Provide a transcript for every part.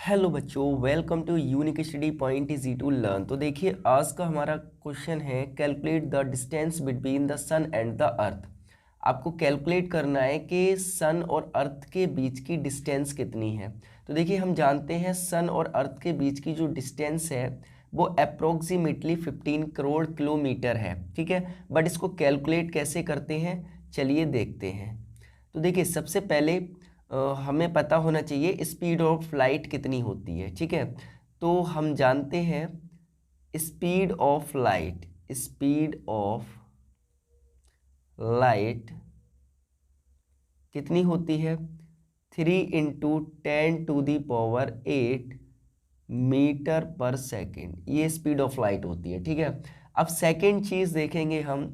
Hello बच्चों, welcome to unique study point easy to learn. तो देखिए, आज का हमारा क्वेश्चन है calculate the distance between the sun and the earth. आपको कैलकुलेट करना है कि सन और अर्थ के बीच की डिस्टेंस कितनी है। तो देखिए, हम जानते हैं सन और अर्थ के बीच की जो डिस्टेंस है वो अप्रोक्सीमेटली 15 करोड़ किलोमीटर है। ठीक है, बट इसको कैलकुलेट कैसे करते हैं, चलिए देखते हैं। तो देखिए, सबसे पहले हमें पता होना चाहिए स्पीड ऑफ लाइट कितनी होती है। ठीक है, तो हम जानते हैं स्पीड ऑफ लाइट कितनी होती है 3 × 10⁸ मीटर पर सेकेंड। ये स्पीड ऑफ लाइट होती है। ठीक है, अब सेकेंड चीज़ देखेंगे हम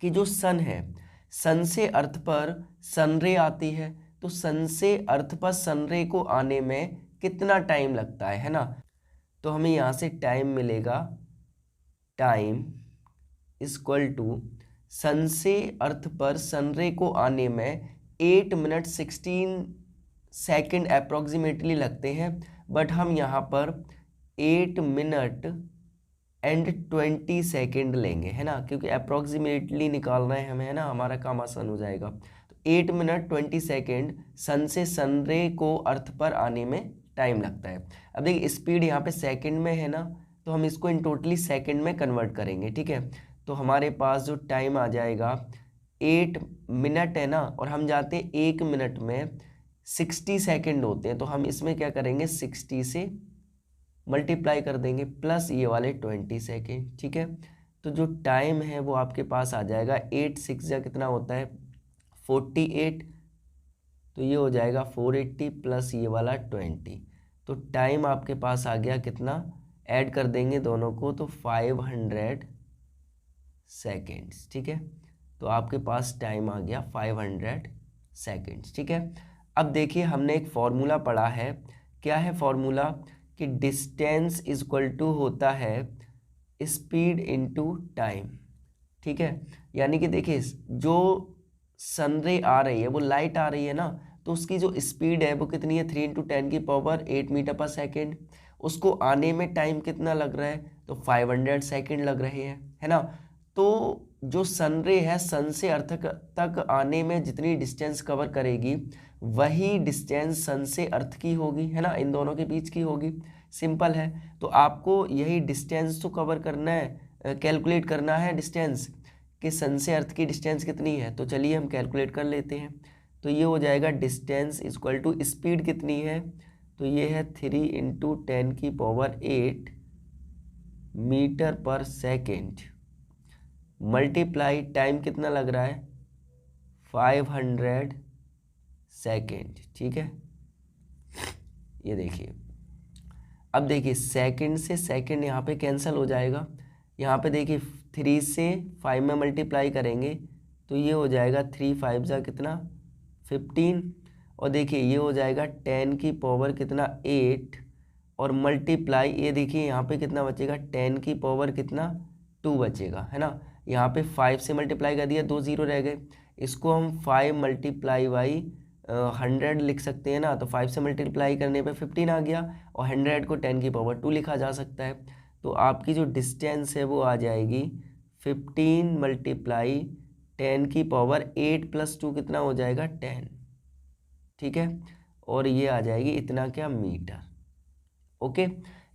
कि जो सन है, सन से अर्थ पर सनरे आती है, तो सन से अर्थ पर सनरे को आने में कितना टाइम लगता है ना। तो हमें यहाँ से टाइम मिलेगा, टाइम इक्वल टू सन से अर्थ पर सनरे को आने में 8 मिनट 16 सेकेंड अप्रॉक्सीमेटली लगते हैं। बट हम यहाँ पर 8 मिनट एंड 20 सेकेंड लेंगे, है ना, क्योंकि अप्रॉक्सीमेटली निकालना है हमें, है ना, हमारा काम आसान हो जाएगा। तो 8 मिनट 20 सेकेंड सन से सनरे को अर्थ पर आने में टाइम लगता है। अब देखिए, स्पीड यहाँ पे सेकेंड में है ना, तो हम इसको इन टोटली सेकेंड में कन्वर्ट करेंगे। ठीक है, तो हमारे पास जो टाइम आ जाएगा 8 मिनट है ना, और हम जाते हैं 1 मिनट में 60 सेकेंड होते हैं, तो हम इसमें क्या करेंगे 60 से मल्टीप्लाई कर देंगे प्लस ये वाले 20 सेकेंड। ठीक है, तो जो टाइम है वो आपके पास आ जाएगा 8 6 या कितना होता है 48, तो ये हो जाएगा 480 प्लस ये वाला 20। तो टाइम आपके पास आ गया कितना, ऐड कर देंगे दोनों को तो 500 सेकेंड्स। ठीक है, तो आपके पास टाइम आ गया 500 सेकेंड्स। ठीक है, अब देखिए, हमने एक फॉर्मूला पढ़ा है। क्या है फॉर्मूला कि डिस्टेंस इज इक्वल टू होता है स्पीड इनटू टाइम। ठीक है, यानी कि देखिए, जो सनरे आ रही है, वो लाइट आ रही है ना, तो उसकी जो स्पीड है वो कितनी है 3 × 10⁸ मीटर पर सेकेंड। उसको आने में टाइम कितना लग रहा है, तो 500 सेकेंड लग रहे हैं, है ना। तो जो सनरे है, सन से अर्थ तक आने में जितनी डिस्टेंस कवर करेगी वही डिस्टेंस सन से अर्थ की होगी, है ना, इन दोनों के बीच की होगी। सिंपल है। तो आपको यही डिस्टेंस तो कवर करना है, कैलकुलेट करना है डिस्टेंस कि सन से अर्थ की डिस्टेंस कितनी है। तो चलिए हम कैलकुलेट कर लेते हैं। तो ये हो जाएगा डिस्टेंस इक्वल टू स्पीड कितनी है, तो ये है 3 × 10⁸ मीटर पर सेकेंड मल्टीप्लाई टाइम कितना लग रहा है 500 सेकेंड। ठीक है, ये देखिए, अब देखिए सेकंड से सेकंड यहाँ पे कैंसिल हो जाएगा। यहाँ पे देखिए 3 से 5 में मल्टीप्लाई करेंगे तो ये हो जाएगा 3 5 जा कितना 15, और देखिए ये हो जाएगा 10 की पावर कितना 8, और मल्टीप्लाई ये देखिए यहाँ पे कितना बचेगा 10 की पावर कितना 2 बचेगा, है ना। यहाँ पे 5 से मल्टीप्लाई कर दिया, 2 0 रह गए। इसको हम 5 मल्टीप्लाई बाई 100 लिख सकते हैं ना, तो 5 से मल्टीप्लाई करने पे 15 आ गया, और 100 को 10 की पावर 2 लिखा जा सकता है। तो आपकी जो डिस्टेंस है वो आ जाएगी 15 मल्टीप्लाई 10 की पावर 8 प्लस 2 कितना हो जाएगा 10। ठीक है, और ये आ जाएगी इतना क्या मीटर। ओके,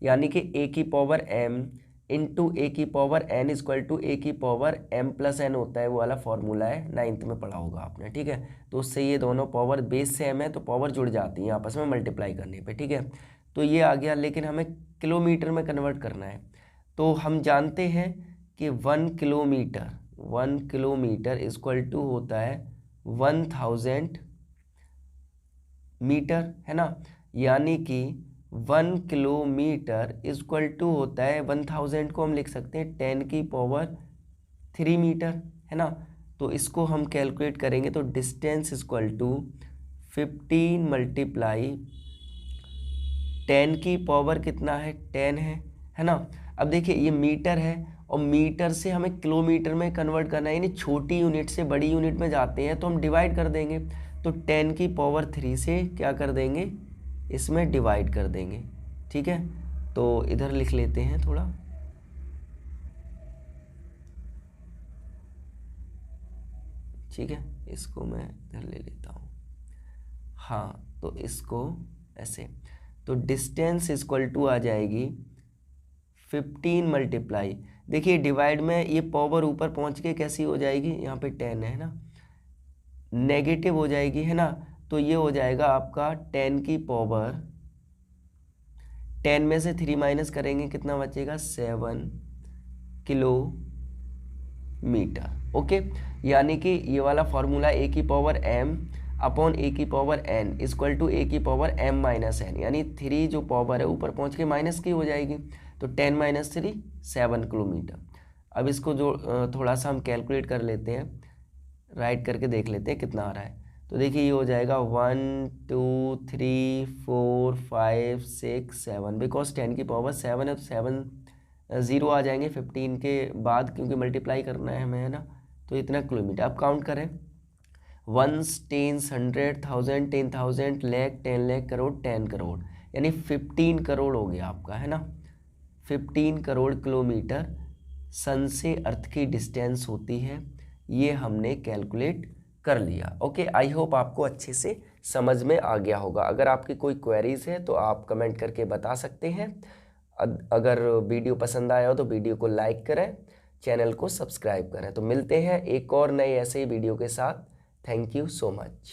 यानी कि ए की पावर m इंटू ए की पावर n इक्वल टू ए की पावर m प्लस n होता है, वो वाला फॉर्मूला है, 9th में पढ़ा होगा आपने। ठीक है, तो उससे ये दोनों पावर बेस से m है तो पावर जुड़ जाती है आपस में मल्टीप्लाई करने पे। ठीक है, तो ये आ गया, लेकिन हमें किलोमीटर में कन्वर्ट करना है। तो हम जानते हैं कि 1 किलोमीटर इक्वल टू होता है 1000 मीटर, है ना। यानी कि 1 किलोमीटर इक्वल टू होता है 1000 को हम लिख सकते हैं 10 की पावर 3 मीटर, है ना। तो इसको हम कैलकुलेट करेंगे तो डिस्टेंस इक्वल टू 15 मल्टीप्लाई 10 की पावर कितना है 10 है ना। अब देखिए ये मीटर है, और मीटर से हमें किलोमीटर में कन्वर्ट करना है, यानी छोटी यूनिट से बड़ी यूनिट में जाते हैं तो हम डिवाइड कर देंगे। तो 10 की पावर 3 से क्या कर देंगे इसमें डिवाइड कर देंगे, ठीक है। तो इधर लिख लेते हैं थोड़ा, ठीक है, इसको मैं इधर ले लेता हूँ। हाँ, तो इसको ऐसे, तो डिस्टेंस इक्वल टू आ जाएगी 15 मल्टीप्लाई, देखिए डिवाइड में ये पावर ऊपर पहुँच के कैसी हो जाएगी, यहाँ पे 10 है ना, नेगेटिव हो जाएगी, है ना। तो ये हो जाएगा आपका 10 की पावर, 10 में से 3 माइनस करेंगे कितना बचेगा, 7 किलोमीटर। ओके, यानी कि ये वाला फॉर्मूला ए की पावर m अपॉन ए की पावर n इक्वल टू ए की पावर m माइनस n, यानी 3 जो पावर है ऊपर पहुंच के माइनस की हो जाएगी, तो 10 माइनस 3 7 किलोमीटर। अब इसको जो थोड़ा सा हम कैलकुलेट कर लेते हैं, राइट करके देख लेते हैं कितना आ रहा है। तो देखिए ये हो जाएगा 1 2 3 4 5 6 7, बिकॉज 10 की पावर 7 है तो 7 ज़ीरो आ जाएंगे 15 के बाद, क्योंकि मल्टीप्लाई करना है हमें, है ना। तो इतना किलोमीटर, अब काउंट करें, 1 10 100 1000 10,000 लाख 10 लाख करोड़ 10 करोड़, यानी 15 करोड़ हो गया आपका, है ना। 15 करोड़ किलोमीटर सन से अर्थ की डिस्टेंस होती है, ये हमने कैलकुलेट कर लिया। ओके, आई होप आपको अच्छे से समझ में आ गया होगा। अगर आपकी कोई क्वेरीज है तो आप कमेंट करके बता सकते हैं। अगर वीडियो पसंद आया हो तो वीडियो को लाइक करें, चैनल को सब्सक्राइब करें। तो मिलते हैं एक और नए ऐसे ही वीडियो के साथ। Thank you so much.